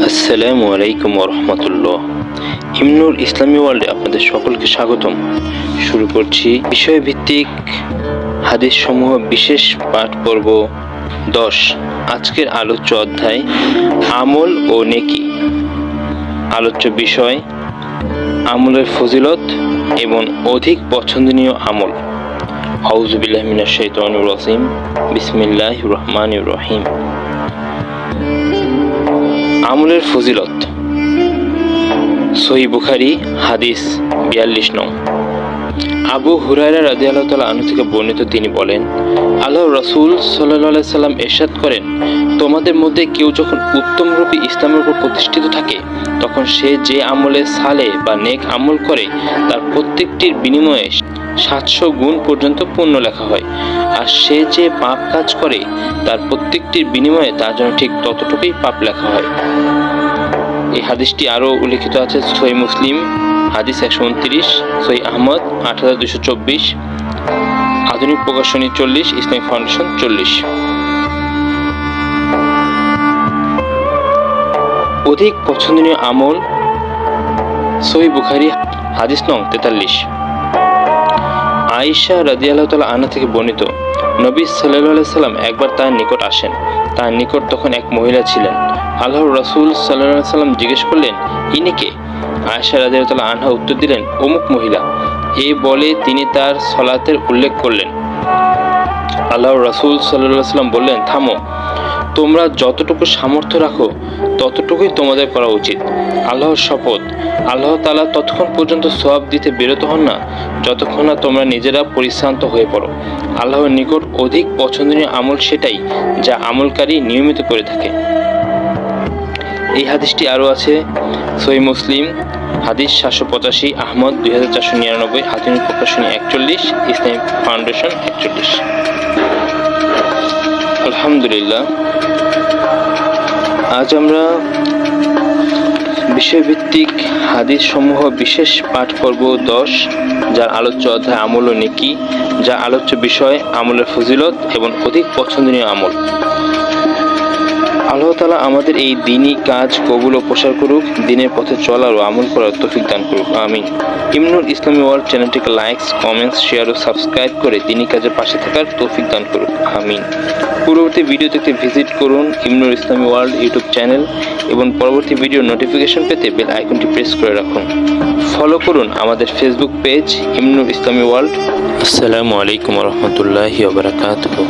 আসসালামু আলাইকুম ওয়া রাহমাতুল্লাহ। ইমনুর ইসলামী ওয়ার্ল্ডে আপনাদের সকলকে স্বাগতম। শুরু করছি বিষয়ভিত্তিক হাদিস সমূহ বিশেষ পাঠ পর্ব 10। আজকের আলোচ্য অধ্যায় আমল ও নেকি। আলোচ্য বিষয় আমলের ফজিলত এবং অধিক পছন্দনীয় আমল। আউযু বিল্লাহি মিনাশ শাইতানির রাজিম। বিসমিল্লাহির রহমানির রহিম। আমলের ফজিলত। সহিহ বুখারী হাদিস 42 নং। আবু হুরায়রা রাদিয়াল্লাহু তাআলা আনহু থেকে বর্ণিত, তিনি বলেন, আল্লাহর রাসূল সাল্লাল্লাহু আলাইহি সাল্লাম ইরশাদ করেন, তোমাদের মধ্যে কেউ যখন উত্তমরূপী ইসলামের উপর প্রতিষ্ঠিত থাকে, তখন সে যে আমলে সালেহ বা নেক আমল করে তার প্রত্যেকটির বিনিময়ে 700 গুণ পর্যন্ত পুণ্য লেখা হয়, আর সে যে পাপ কাজ করে তার প্রত্যেকটির বিনিময়ে তার জন্য ঠিক ততটুকুই পাপ লেখা হয়। এই হাদিসটি আরও উল্লেখিত আছে সহিহ মুসলিম হাদিস 129, সহিহ আহমদ 8224, আধুনিক প্রকাশনী 40, ইসলামিক ফাউন্ডেশন 40। অধিক পছন্দনীয় আমল। সহিহ বুখারী হাদিস নং 43। আয়েশা রাদিয়াল্লাহু তাআলা আনহা থেকে বর্ণিত, নবী সাল্লাল্লাহু আলাইহি সাল্লাম একবার তার নিকট আসেন। তার নিকট তখন এক মহিলা ছিলেন। আল্লাহর রাসূল সাল্লাল্লাহু আলাইহি সাল্লাম জিজ্ঞেস করলেন, ইনি কে? আয়েশা রাদিয়াল্লাহু তাআলা আনহা উত্তর দিলেন, অমুক মহিলা। এই বলে তিনি তার সালাতের উল্লেখ করলেন। আল্লাহর রাসূল সাল্লাল্লাহু আলাইহি সাল্লাম বললেন, থামো, তোমরা যতটুকু সামর্থ্য রাখো ততটুকুই তোমাদের করা উচিত। আল্লাহর শপথ, আল্লাহ তাআলা ততক্ষণ পর্যন্ত সওয়াব দিতে বিরত হন না যতক্ষণ না তোমরা নিজেরা পরিশ্রান্ত হয়ে পড়ো। আল্লাহর নিকট অধিক পছন্দনীয় আমল সেটাই যা আমলকারী নিয়মিত করে থাকে। এই হাদিসটি আরও আছে সহিহ মুসলিম হাদিস 785, আহমদ 2499, আধুনিক প্রকাশনী 41, ইসলামিক ফাউন্ডেশন 41। আলহামদুলিল্লাহ, আজ আমরা বিষয়ভিত্তিক হাদিস সমূহ বিশেষ পাঠ পর্ব 10, যার আলোচ্য অধ্যায় আমল ও নেকি, যা আলোচ্য বিষয় আমলের ফজিলত এবং অধিক পছন্দনীয় আমল। আল্লাহ তাআলা আমাদের এই দ্বীনি কাজ কবুল ও প্রসার করুক, দ্বীনের পথে চলার ও আমল করার তৌফিক দান করুক, আমিন। ইমনুর ইসলামী ওয়ার্ল্ড চ্যানেলটিকে লাইকস, কমেন্টস, শেয়ার ও সাবস্ক্রাইব করে দ্বীনি কাজের পাশে থাকার তৌফিক দান করুক, আমিন। পূর্ববর্তী ভিডিও দেখতে ভিজিট করুন ইমনুর ইসলামী ওয়ার্ল্ড ইউটিউব চ্যানেল এবং পরবর্তী ভিডিওর নোটিফিকেশন পেতে বেল আইকনটি প্রেস করে রাখুন। ফলো করুন আমাদের ফেসবুক পেজ ইমনুর ইসলামী ওয়ার্ল্ড। আসসালামু আলাইকুম ওয়া রাহমাতুল্লাহি ওয়া বারাকাতুহু।